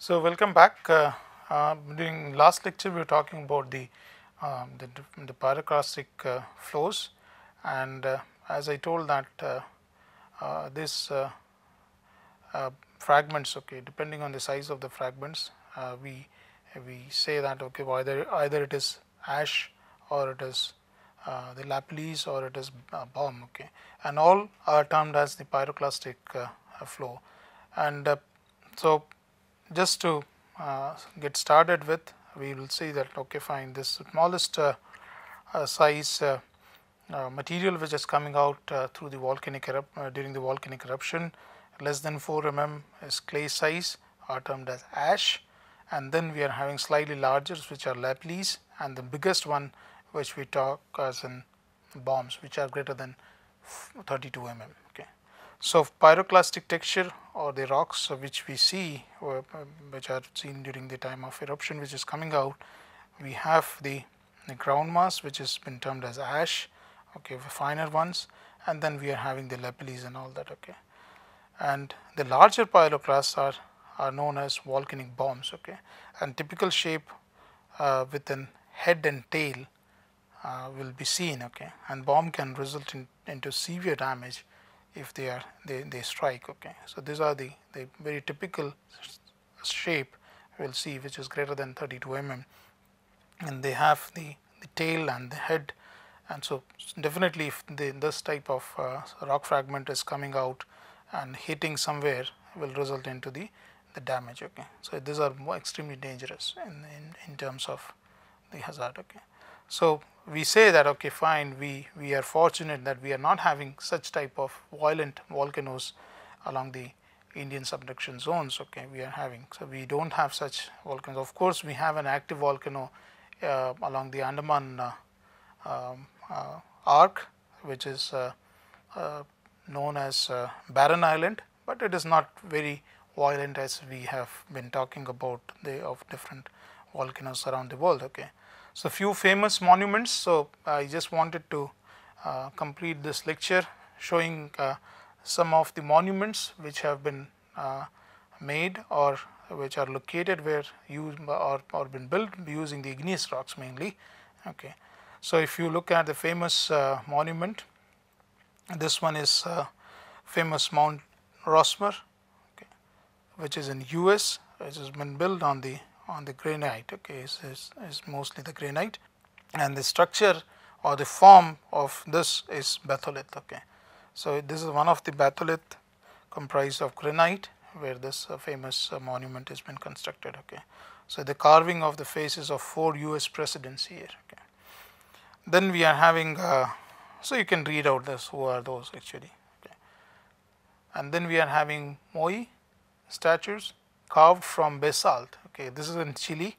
So welcome back. During last lecture, we were talking about the pyroclastic flows, and as I told that this fragments, okay, depending on the size of the fragments, we say that okay, either it is ash or it is the lapilli or it is bomb, okay, and all are termed as the pyroclastic flow, and so just to get started with, we will see that okay, fine, this smallest size material which is coming out through the volcanic during the volcanic eruption, less than 4 mm is clay size, are termed as ash, and then we are having slightly larger which are lapilli, and the biggest one which we talk as in bombs which are greater than 32 mm. Okay. So pyroclastic texture or the rocks which we see which are seen during the time of eruption which is coming out, we have the ground mass which has been termed as ash, okay, finer ones, and then we are having the lapilli and all that, okay, and the larger pyroclasts are known as volcanic bombs, okay, and typical shape with an head and tail will be seen, okay, and bomb can result into severe damage if they strike, okay. So these are the very typical shape we will see which is greater than 32 mm, and they have the tail and the head, and so definitely if this type of rock fragment is coming out and hitting somewhere will result into the damage, okay. So these are extremely dangerous in terms of the hazard, okay. So we say that okay, fine, we are fortunate that we are not having such type of violent volcanoes along the Indian subduction zones, okay, we are having, so we don't have such volcanoes. Of course we have an active volcano along the Andaman arc which is known as Barren Island, but it is not very violent as we have been talking about of different volcanoes around the world, okay. So few famous monuments. So I just wanted to complete this lecture showing some of the monuments which have been made or which are located where or been built using the igneous rocks mainly, okay. So if you look at the famous monument, this one is famous Mount Rushmore, okay, which is in US, which has been built on the granite, okay, is mostly the granite, and the structure or the form of this is batholith, okay. So this is one of the batholith comprised of granite where this famous monument has been constructed, okay. So the carving of the faces of 4 US presidents here, okay. Then we are having so you can read out this, who are those actually, okay. And then we are having Moai statues carved from basalt, okay. This is in Chile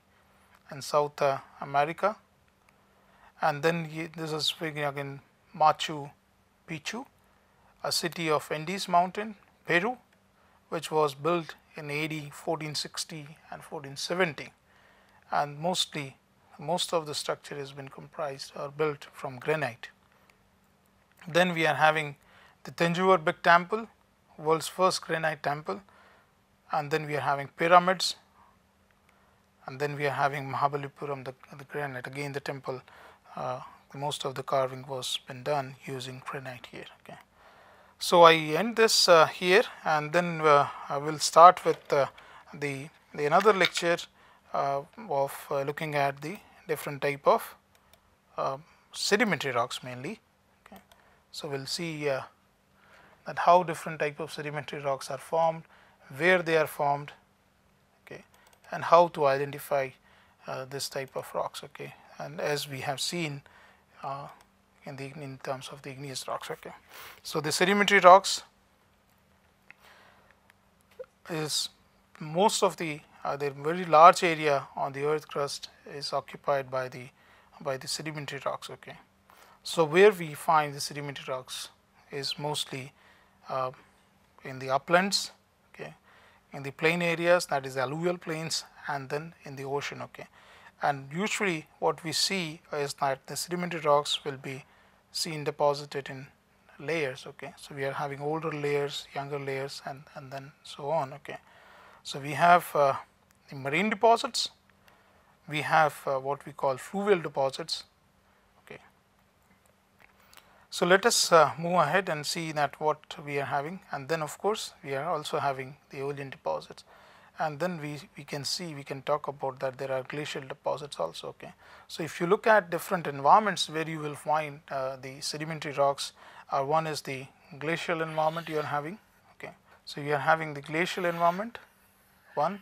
and South America, and then this is again Machu Picchu, a city of Andes Mountain, Peru, which was built in AD 1460 and 1470, and most of the structure has been comprised or built from granite. Then we are having the Thanjavur Big Temple, world's first granite temple, and then we are having pyramids, and then we are having Mahabalipuram, the granite, again the temple, most of the carving was been done using granite here, okay. So I end this here, and then I will start with the another lecture of looking at the different type of sedimentary rocks mainly, okay. So we will see that how different type of sedimentary rocks are formed, where they are formed, okay, and how to identify this type of rocks, okay, and as we have seen in terms of the igneous rocks, okay. So the sedimentary rocks is most of the very large area on the earth crust is occupied by the sedimentary rocks, okay. So where we find the sedimentary rocks is mostly in the uplands, okay, in the plain areas, that is alluvial plains, and then in the ocean, okay. And usually what we see is that the sedimentary rocks will be seen deposited in layers, okay. So we are having older layers, younger layers, and then so on, okay. So we have the marine deposits, we have what we call fluvial deposits. Okay. So, let us move ahead and see that what we are having, and then of course, we are also having the aeolian deposits, and then we can see, we can talk about that there are glacial deposits also. Okay. So, if you look at different environments where you will find the sedimentary rocks, one is the glacial environment you are having. Okay. So, you are having the glacial environment one,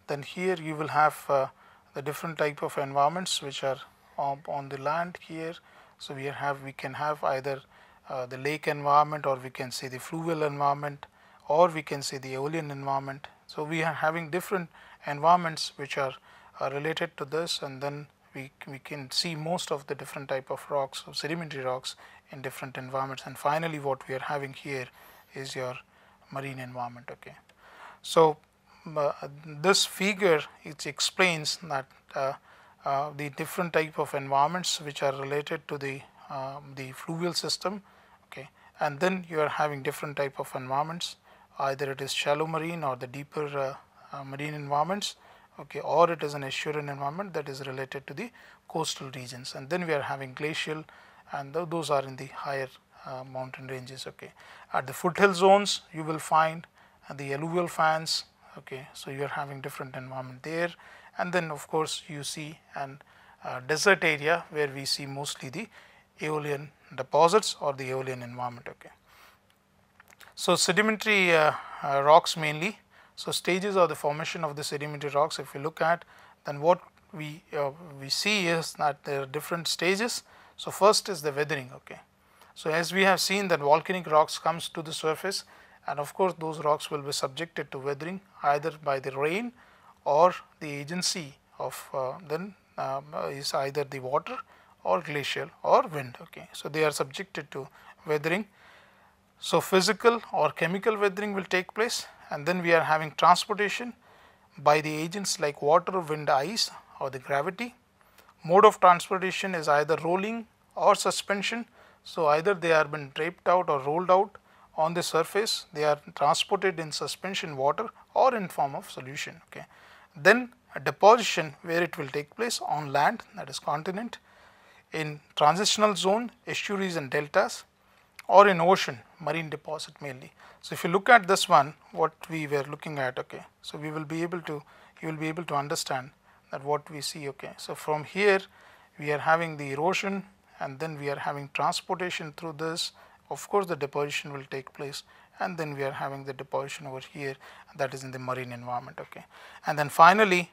then here you will have the different type of environments which are on the land here. So, we can have either the lake environment, or we can say the fluvial environment, or we can say the aeolian environment. So, we are having different environments which are related to this, and then we can see most of the different type of rocks, of sedimentary rocks in different environments, and finally what we are having here is your marine environment. Okay. So, this figure, it explains that the different type of environments which are related to the fluvial system. Okay. And then you are having different type of environments, either it is shallow marine or the deeper marine environments. Okay. Or it is an estuarine environment that is related to the coastal regions, and then we are having glacial, and those are in the higher mountain ranges. Okay. At the foothill zones you will find the alluvial fans. Okay. So, you are having different environment there, and then of course, you see an desert area where we see mostly the aeolian deposits or the aeolian environment. Okay. So, sedimentary rocks mainly. So, stages of the formation of the sedimentary rocks, if you look at, then what we see is that there are different stages. So, first is the weathering. Okay. So, as we have seen that volcanic rocks comes to the surface, and of course, those rocks will be subjected to weathering either by the rain or the agency of is either the water or glacial or wind. Okay. So, they are subjected to weathering. So, physical or chemical weathering will take place, and then we are having transportation by the agents like water, wind, ice, or the gravity. Mode of transportation is either rolling or suspension. So, either they are been draped out or rolled out on the surface, they are transported in suspension water or in form of solution. Okay. Then a deposition where it will take place on land, that is continent, in transitional zone, estuaries and deltas, or in ocean, marine deposit mainly. So, if you look at this one, what we were looking at. Okay. So, we will be able to, you will be able to understand that what we see. Okay. So, from here we are having the erosion, and then we are having transportation through this. Of course, the deposition will take place, and then we are having the deposition over here, that is in the marine environment. Okay. And then finally,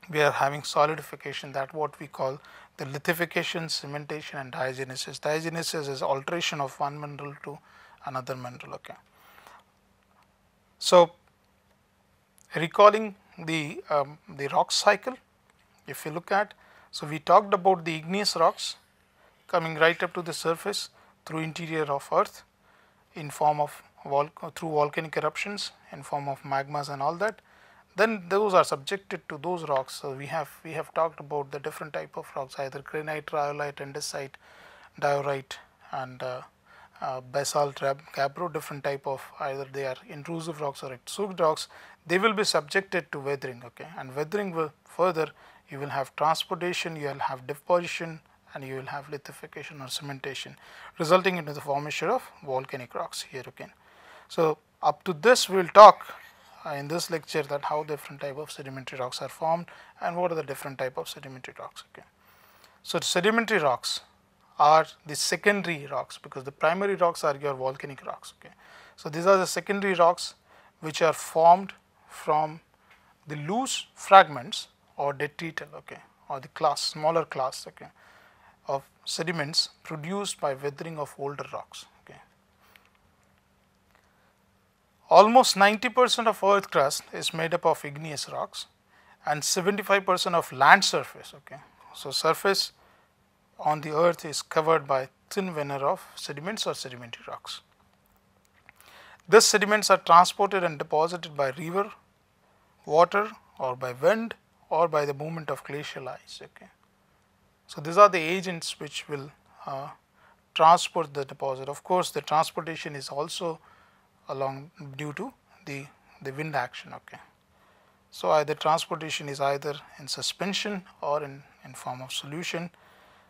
we are having solidification, that what we call the lithification, cementation, and diagenesis. Diagenesis is alteration of one mineral to another mineral. Okay. So, recalling the rock cycle, if you look at, so we talked about the igneous rocks coming right up to the surface through interior of earth in form of through volcanic eruptions in form of magmas and all that. Then those are subjected to those rocks. So, we have talked about the different type of rocks, either granite, rhyolite, andesite, diorite, and basalt, gabbro, different type of, either they are intrusive rocks or extruded rocks. They will be subjected to weathering. Okay. And weathering will further, you will have transportation, you will have deposition, and you will have lithification or cementation, resulting into the formation of volcanic rocks here again. So, up to this we will talk in this lecture that how different type of sedimentary rocks are formed and what are the different type of sedimentary rocks. Okay. So, sedimentary rocks are the secondary rocks, because the primary rocks are your volcanic rocks. Okay. So, these are the secondary rocks which are formed from the loose fragments or detrital. Okay, or the smaller class. Okay, of sediments produced by weathering of older rocks. Okay. Almost 90% of earth crust is made up of igneous rocks, and 75% of land surface. Okay. So, surface on the earth is covered by thin veneer of sediments or sedimentary rocks. These sediments are transported and deposited by river, water, or by wind, or by the movement of glacial ice. Okay. So, these are the agents which will transport the deposit. Of course, the transportation is also along due to the wind action. Okay. So either transportation is either in suspension or in form of solution.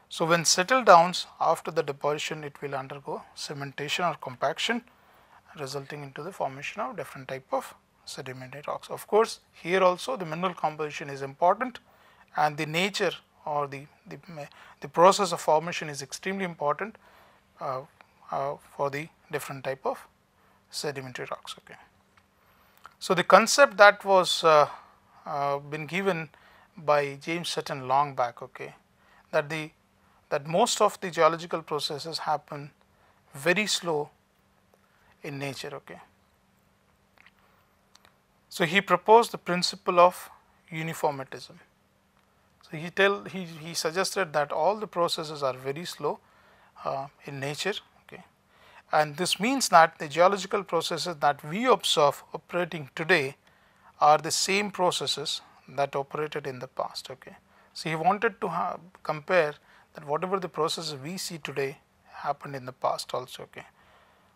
So when settled down after the deposition, it will undergo cementation or compaction, resulting into the formation of different type of sedimentary rocks. Of course, here also the mineral composition is important, and the nature or the process of formation is extremely important for the different type of sedimentary rocks. Okay. So the concept that was been given by James Sutton long back, okay, that most of the geological processes happen very slow in nature. Okay. So he proposed the principle of uniformitism. So he suggested that all the processes are very slow in nature. Okay. And this means that the geological processes that we observe operating today are the same processes that operated in the past. Okay. So he wanted to compare that whatever the processes we see today happened in the past also. Okay.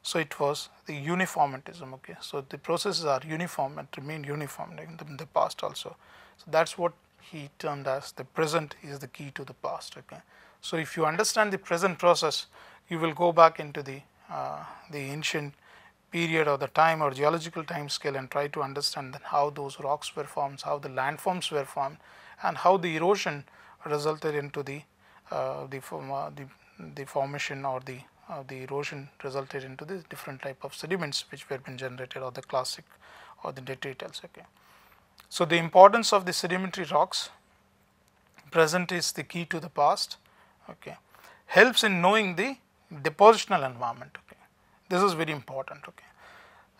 So it was the uniformitism. Okay. So the processes are uniform and remain uniform in the past also. So that's what he termed as the present is the key to the past. Okay. So if you understand the present process, you will go back into the ancient period or the time or geological time scale and try to understand how those rocks were formed, how the landforms were formed, and how the erosion resulted into the formation or the erosion resulted into the different type of sediments which were been generated, or the clastic or the detritus. Okay. So the importance of the sedimentary rocks, present is the key to the past. Okay. Helps in knowing the depositional environment. Okay. This is very important. Okay.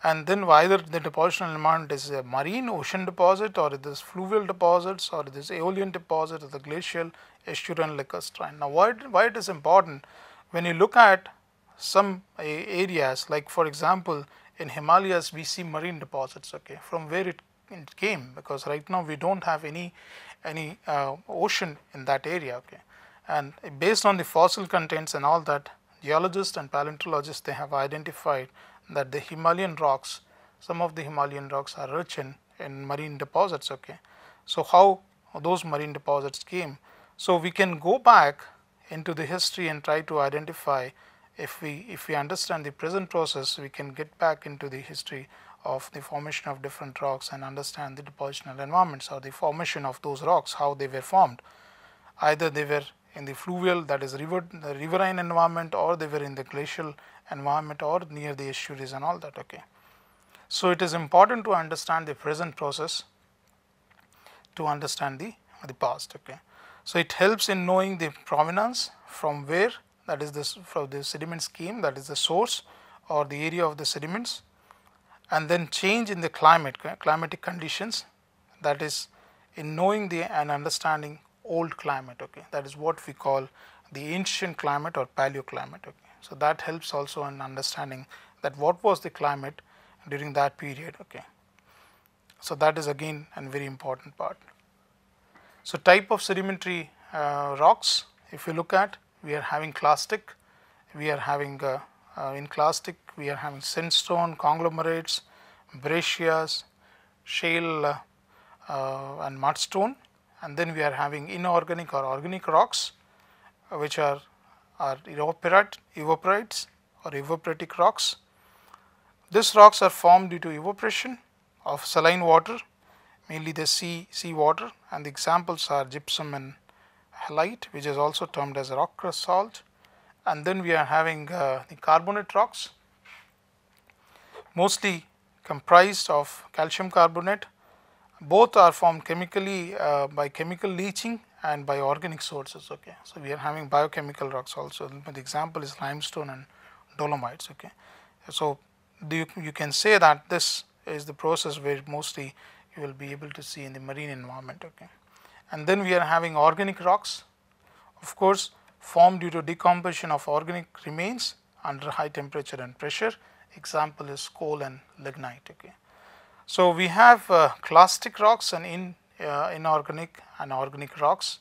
And then either the depositional environment is a marine ocean deposit, or it is fluvial deposits, or it is aeolian deposit, or the glacial, estuarine, lacustrine. Now why it is important? When you look at some areas, like for example in Himalayas we see marine deposits. Okay, from where it came, because right now we don't have any ocean in that area. Okay, and based on the fossil contents and all that, geologists and paleontologists, they have identified that the Himalayan rocks, some of the Himalayan rocks are rich in marine deposits. Okay, so how those marine deposits came? So we can go back into the history and try to identify. If we understand the present process, we can get back into the history of the formation of different rocks and understand the depositional environments, or the formation of those rocks, how they were formed. Either they were in the fluvial, that is the riverine environment, or they were in the glacial environment, or near the estuaries and all that. Okay. So it is important to understand the present process to understand the past. Okay. So it helps in knowing the provenance, from where, that is this, from the sediment scheme, that is the source or the area of the sediments, and then change in the climatic conditions, that is in knowing and understanding old climate. Okay, that is what we call the ancient climate or paleoclimate. Okay, so that helps also in understanding that what was the climate during that period. Okay, so that is again a very important part. So type of sedimentary rocks, if you look at, we are having clastic, we are having in clastic we are having sandstone, conglomerates, breccias, shale and mudstone, and then we are having inorganic or organic rocks, which are evaporites or evaporitic rocks. These rocks are formed due to evaporation of saline water, mainly the sea water, and the examples are gypsum and halite, which is also termed as rock crust salt. And then we are having the carbonate rocks, mostly comprised of calcium carbonate. Both are formed chemically by chemical leaching and by organic sources. Okay, so we are having biochemical rocks also. The example is limestone and dolomites. Okay, so you can say that this is the process where mostly you will be able to see in the marine environment. Okay, and then we are having organic rocks, of course, formed due to decomposition of organic remains under high temperature and pressure. Example is coal and lignite. Okay, so we have clastic rocks and inorganic and organic rocks.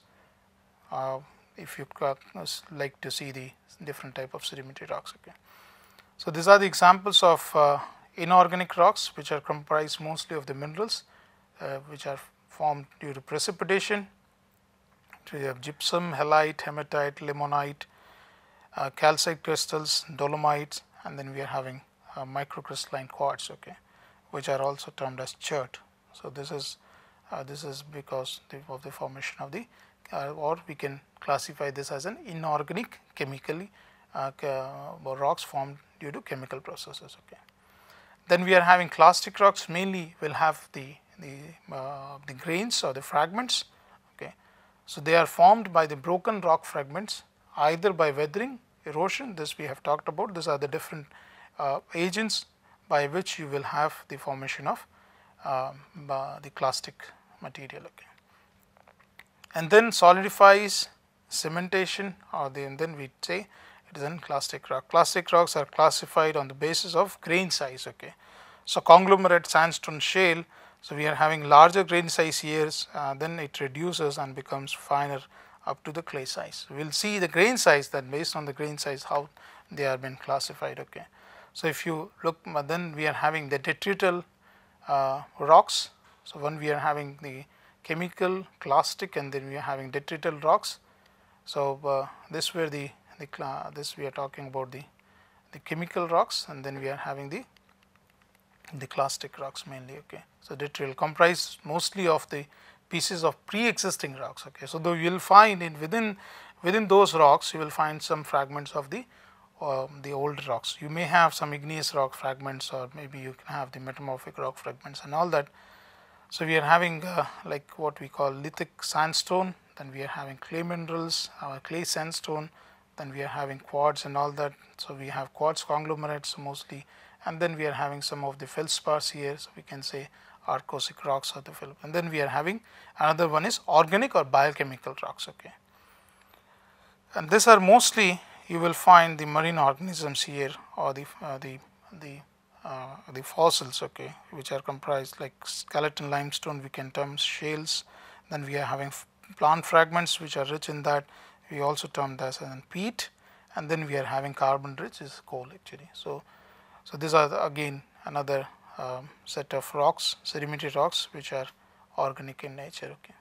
If you like to see the different type of sedimentary rocks. Okay, so these are the examples of inorganic rocks, which are comprised mostly of the minerals which are formed due to precipitation. So you have gypsum, halite, hematite, limonite, calcite crystals, dolomites, and then we are having microcrystalline quartz, okay, which are also termed as chert. So this is because of the formation of the or we can classify this as an inorganic chemically rocks formed due to chemical processes, okay. Then we are having clastic rocks, mainly will have the grains or the fragments, okay. So they are formed by the broken rock fragments, either by weathering, erosion, this we have talked about. These are the different agents by which you will have the formation of the clastic material, okay. And then solidifies, cementation, and then we say it is in clastic rock. Clastic rocks are classified on the basis of grain size, okay. So conglomerate sandstone shale, so we are having larger grain size here, then it reduces and becomes finer up to the clay size. We will see the grain size, that based on the grain size how they are been classified, okay. So if you look, then we are having the detrital rocks. So when we are having the chemical, clastic, and then we are having detrital rocks. So this where this we are talking about the chemical rocks, and then we are having the clastic rocks mainly, okay. So detrital comprise mostly of the pieces of pre-existing rocks, okay. So though you will find within those rocks you will find some fragments of the old rocks. You may have some igneous rock fragments, or maybe you can have the metamorphic rock fragments and all that. So we are having like what we call lithic sandstone, then we are having clay minerals, clay sandstone, then we are having quartz and all that. So we have quartz conglomerates mostly, and then we are having some of the feldspars here, so we can say arkosic rocks or the feld. And then we are having another one is organic or biochemical rocks, okay. And these are mostly you will find the marine organisms here, or the fossils, okay, which are comprised like skeleton limestone, we can term shales. Then we are having plant fragments which are rich in that, we also term that as peat, and then we are having carbon rich is coal actually. So these are again another set of rocks, sedimentary rocks, which are organic in nature, okay.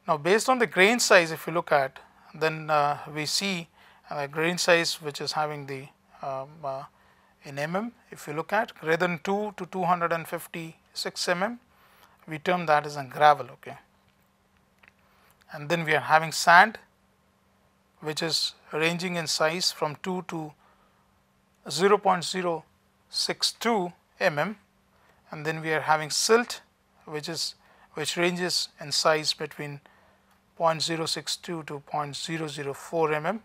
Now based on the grain size, if you look at, then we see grain size which is having the in mm, if you look at greater than 2 to 256 mm, we term that as a gravel, okay. And then we are having sand which is ranging in size from 2 to 0.062 mm, and then we are having silt which ranges in size between 0.062 to 0.004 mm,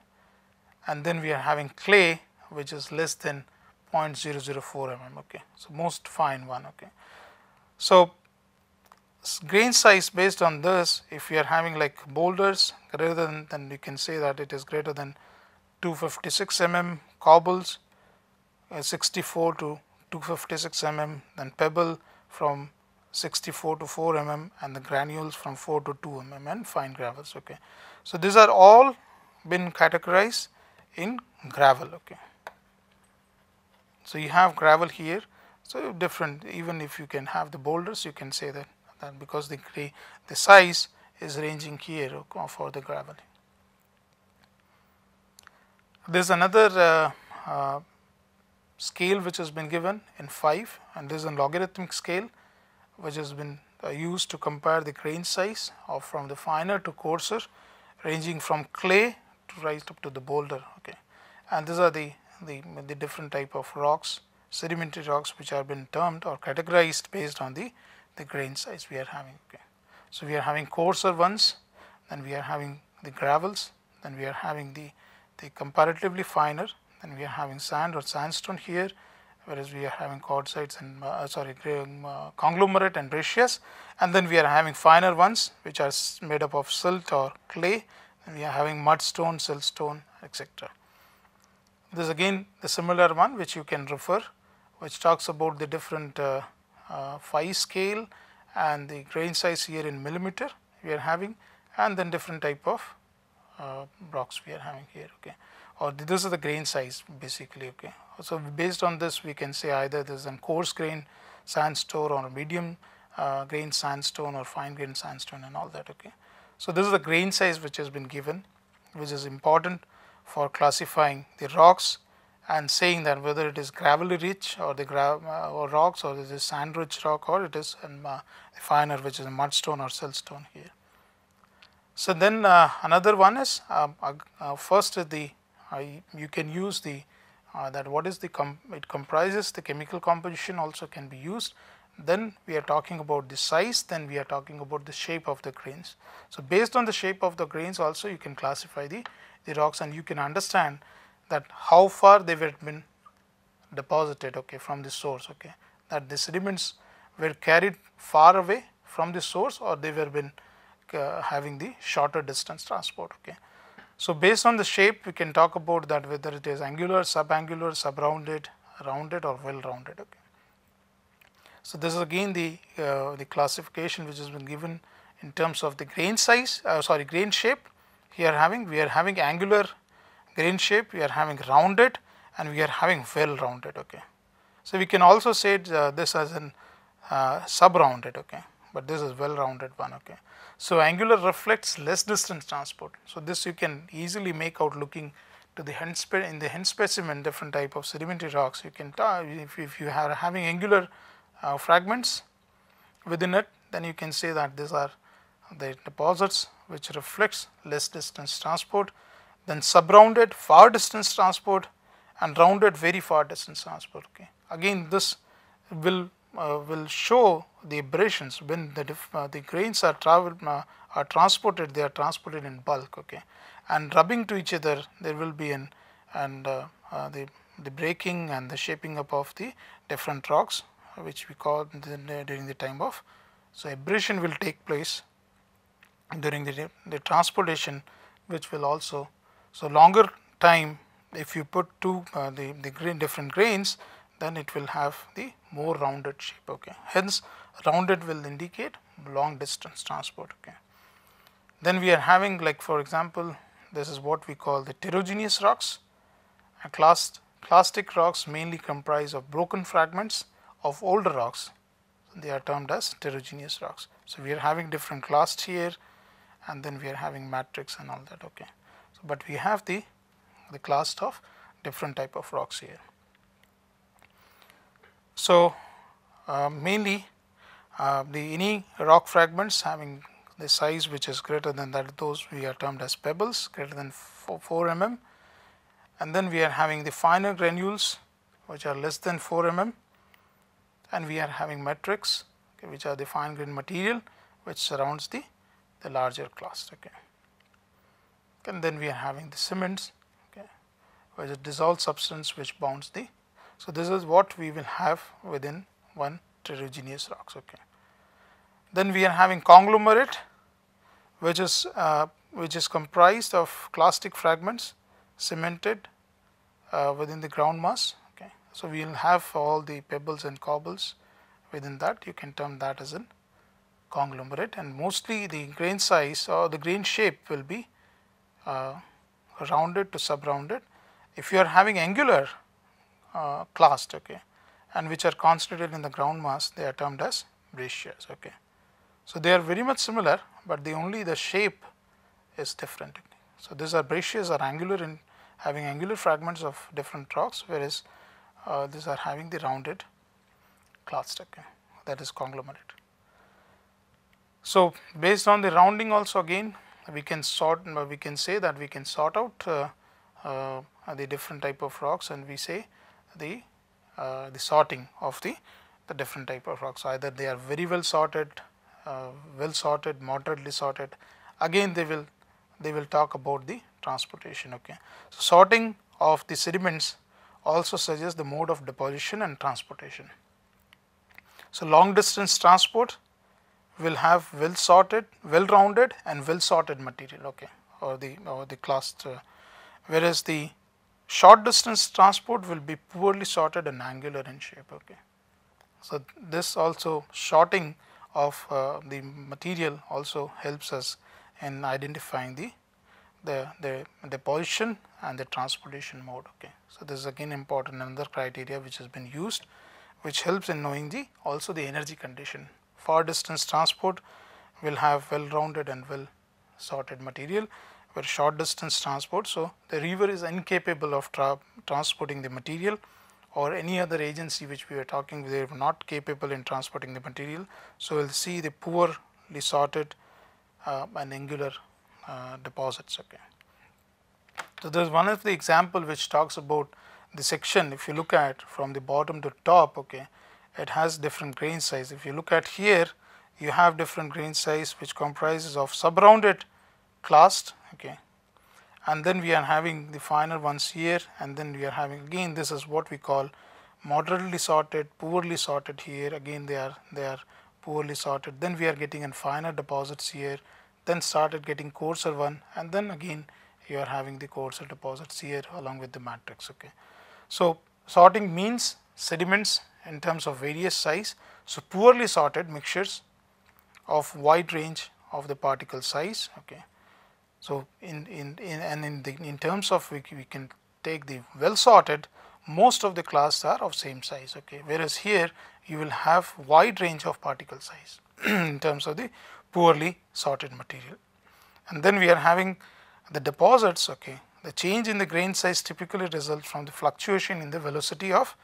and then we are having clay which is less than 0.004 mm, okay. So most fine one, okay. So grain size based on this, if you are having like boulders greater than, then you can say that it is greater than 256 mm, cobbles 64 to 256 mm, then pebble from 64 to 4 mm, and the granules from 4 to 2 mm, and fine gravels, okay. So these are all been categorized in gravel, okay. So you have gravel here, so different, even if you can have the boulders, you can say that because the size is ranging here for the gravel. There is another scale which has been given in 5, and there is a logarithmic scale which has been used to compare the grain size of from the finer to coarser, ranging from clay to right up to the boulder, okay. And these are the different type of rocks, sedimentary rocks, which have been termed or categorized based on the grain size we are having, okay. So we are having coarser ones, then we are having the gravels, then we are having the comparatively finer, then we are having sand or sandstone here, whereas we are having quartzites and conglomerate and breccias, and then we are having finer ones which are made up of silt or clay, and we are having mudstone, siltstone, etc. This is again the similar one which you can refer, which talks about the different phi scale and the grain size here in millimeter we are having, and then different type of rocks we are having here, okay. Or this is the grain size basically, okay. So based on this we can say either this is a coarse grain sandstone or medium grain sandstone or fine grain sandstone and all that. Okay. So, this is the grain size which has been given, which is important for classifying the rocks and saying that whether it is gravelly rich or the or rocks, or it is sand rich rock, or it is finer, which is a mudstone or siltstone here. So, then another one is first is the you can use the that what is the it comprises the chemical composition also can be used. Then we are talking about the size, then we are talking about the shape of the grains. So, based on the shape of the grains also you can classify the rocks, and you can understand that how far they were been deposited, okay, from the source, okay, that the sediments were carried far away from the source, or they were been having the shorter distance transport. Okay. So, based on the shape we can talk about that whether it is angular, subangular, subrounded, rounded or well rounded. Okay. So, this is again the classification which has been given in terms of the grain size, grain shape. Here we are having angular grain shape, we are having rounded, and we are having well rounded. Okay. So, we can also say this as an sub-rounded, okay, but this is well rounded one. Okay. So, angular reflects less distance transport. So, this you can easily make out looking to the in the hen specimen different type of sedimentary rocks. You can if you are having angular fragments within it, then you can say that these are the deposits which reflects less distance transport. Then sub-rounded far distance transport, and rounded very far distance transport. Okay. Again this will show the aberrations when the grains are transported. They are transported in bulk, okay, and rubbing to each other there will be the breaking and the shaping up of the different rocks, which we call during the time of. So, aberration will take place during the transportation, which will also, so longer time if you put two different grains, then it will have the more rounded shape. Okay. Hence, rounded will indicate long distance transport. Okay. Then we are having, like for example, this is what we call the heterogeneous rocks. Clastic rocks mainly comprise of broken fragments of older rocks. They are termed as heterogeneous rocks. So, we are having different clasts here, and then we are having matrix and all that. Okay. So, but we have the class of different type of rocks here. So, mainly any rock fragments having the size which is greater than that, those we are termed as pebbles greater than 4 mm, and then we are having the finer granules which are less than 4 mm, and we are having matrix, okay, which are the fine grained material which surrounds the larger class. Okay. And then we are having the cements, okay, which is dissolved substance which bounds the. So, this is what we will have within one heterogeneous rocks. Okay. Then we are having conglomerate, which is comprised of clastic fragments cemented within the ground mass. Okay. So, we will have all the pebbles and cobbles within that. You can term that as a conglomerate, and mostly the grain size or the grain shape will be rounded to sub-rounded. If you are having angular clast, okay, and which are concentrated in the ground mass, they are termed as breccias. Okay. So, they are very much similar, but the shape is different. So, these are breccias are angular in having angular fragments of different rocks, whereas these are having the rounded clast, okay, that is conglomerate. So, based on the rounding also again we can say that we can sort out the different type of rocks, and we say the sorting of the different type of rocks. Either they are very well sorted, moderately sorted. Again they will talk about the transportation. Okay. So, sorting of the sediments also suggests the mode of deposition and transportation. So, long distance transport will have well sorted, well rounded and well sorted material, okay, or the clast, whereas the short distance transport will be poorly sorted and angular in shape. Okay. So, this also sorting of the material also helps us in identifying the deposition and the transportation mode. Okay. So, this is again important, another criteria which has been used, which helps in knowing also the energy condition far distance transport will have well rounded and well sorted material, where short distance transport, so the river is incapable of transporting the material, or any other agency which we are talking, they are not capable in transporting the material. So we'll see the poorly sorted and angular deposits. Okay. So there's one of the example which talks about the section. If you look at from the bottom to top, okay, it has different grain size. If you look at here, you have different grain size which comprises of subrounded clast, okay, and then we are having the finer ones here, and then we are having again this is what we call moderately sorted, poorly sorted here, again they are poorly sorted, then we are getting in finer deposits here, then started getting coarser one, and then again you are having the coarser deposits here along with the matrix. Okay. So sorting means sediments in terms of various size. So poorly sorted mixtures of wide range of the particle size. Okay. So in terms of we can take the well sorted, most of the clasts are of same size. Okay. Whereas here you will have wide range of particle size in terms of the poorly sorted material. And then we are having the deposits. Okay. The change in the grain size typically results from the fluctuation in the velocity of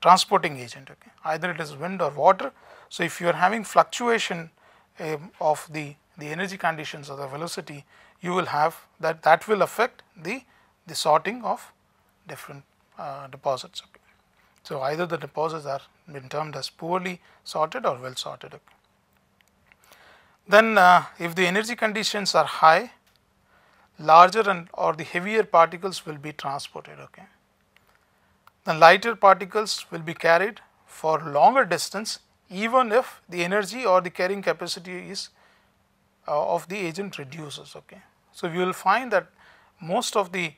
transporting agent. Okay. Either it is wind or water. So if you are having fluctuation of the energy conditions or the velocity, you will have that will affect the sorting of different deposits. Okay. So either the deposits are been termed as poorly sorted or well sorted. Okay. Then if the energy conditions are high, larger or the heavier particles will be transported. Okay. The lighter particles will be carried for longer distance, even if the energy or the carrying capacity is of the agent reduces. Okay. So we will find that most of the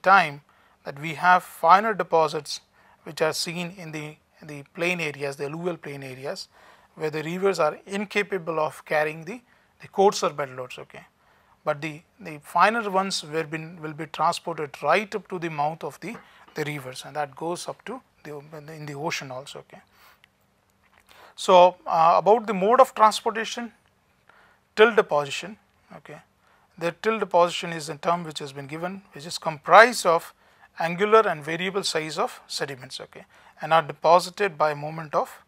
time that we have finer deposits which are seen in the plain areas, the alluvial plain areas, where the rivers are incapable of carrying the coarser bed loads. Okay. But the finer ones will be transported right up to the mouth of the rivers, and that goes up to in the ocean also. Okay. So about the mode of transportation, till deposition. Okay. The till deposition is a term which has been given, which is comprised of angular and variable size of sediments. Okay, and are deposited by movement of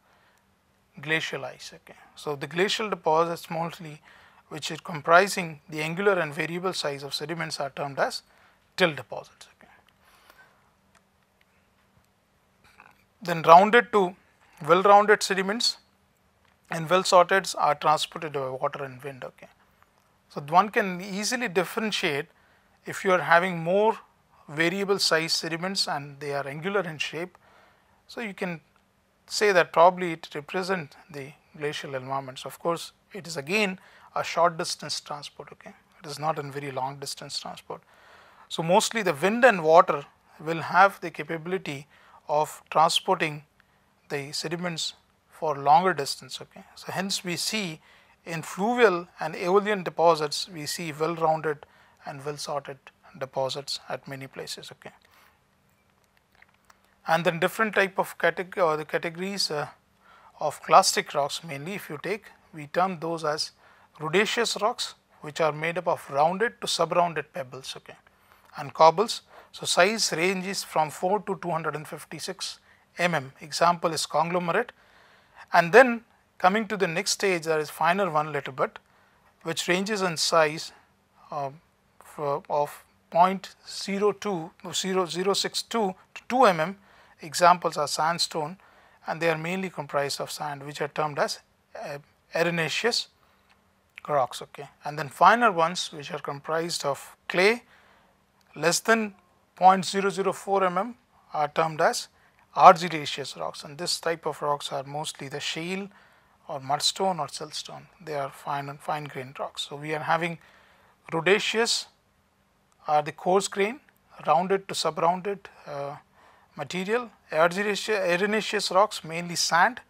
glacial ice. Okay. So the glacial deposits mostly which is comprising the angular and variable size of sediments are termed as till deposits. Okay. Then rounded to well rounded sediments and well sorted are transported by water and wind. Okay. So one can easily differentiate if you are having more variable size sediments and they are angular in shape. So you can say that probably it represents the glacial environments. Of course, it is again a short distance transport. Okay. It is not a very long distance transport. So mostly the wind and water will have the capability of transporting the sediments for longer distance. Okay. So hence we see in fluvial and aeolian deposits, we see well rounded and well sorted deposits at many places. Okay. And then different type of category or the categories of clastic rocks, mainly if you take, we term those as rudiceous rocks, which are made up of rounded to subrounded pebbles. Okay, and cobbles. So size ranges from 4 to 256 mm. Example is conglomerate. And then coming to the next stage, there is finer one little bit, which ranges in size of 0.02 to 0.062 to 2 mm. Examples are sandstone, and they are mainly comprised of sand, which are termed as arenaceous rocks. Okay. And then finer ones which are comprised of clay less than 0.004 mm are termed as argillaceous rocks, and this type of rocks are mostly the shale or mudstone or siltstone. They are fine grained rocks. So we are having rudiceous are the coarse grain, rounded to subrounded material, arenaceous rocks mainly sand,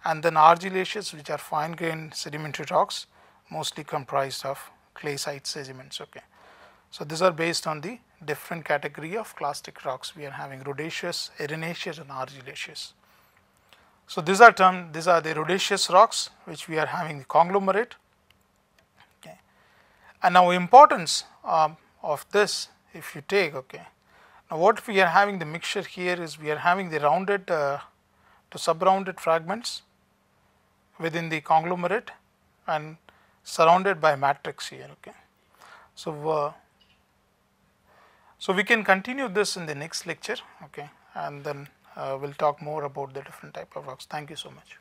and then argillaceous, which are fine grained sedimentary rocks, mostly comprised of clay site sediments. Okay. So these are based on the different category of clastic rocks. We are having rudiceous, arenaceous and argillaceous. So, these are the rhodaceous rocks which we are having the conglomerate. Okay. And now importance of this, if you take, okay, now what we are having the mixture here is we are having the rounded to sub-rounded fragments within the conglomerate and surrounded by matrix here. Okay. So, so we can continue this in the next lecture, okay, and then we will talk more about the different type of rocks. Thank you so much.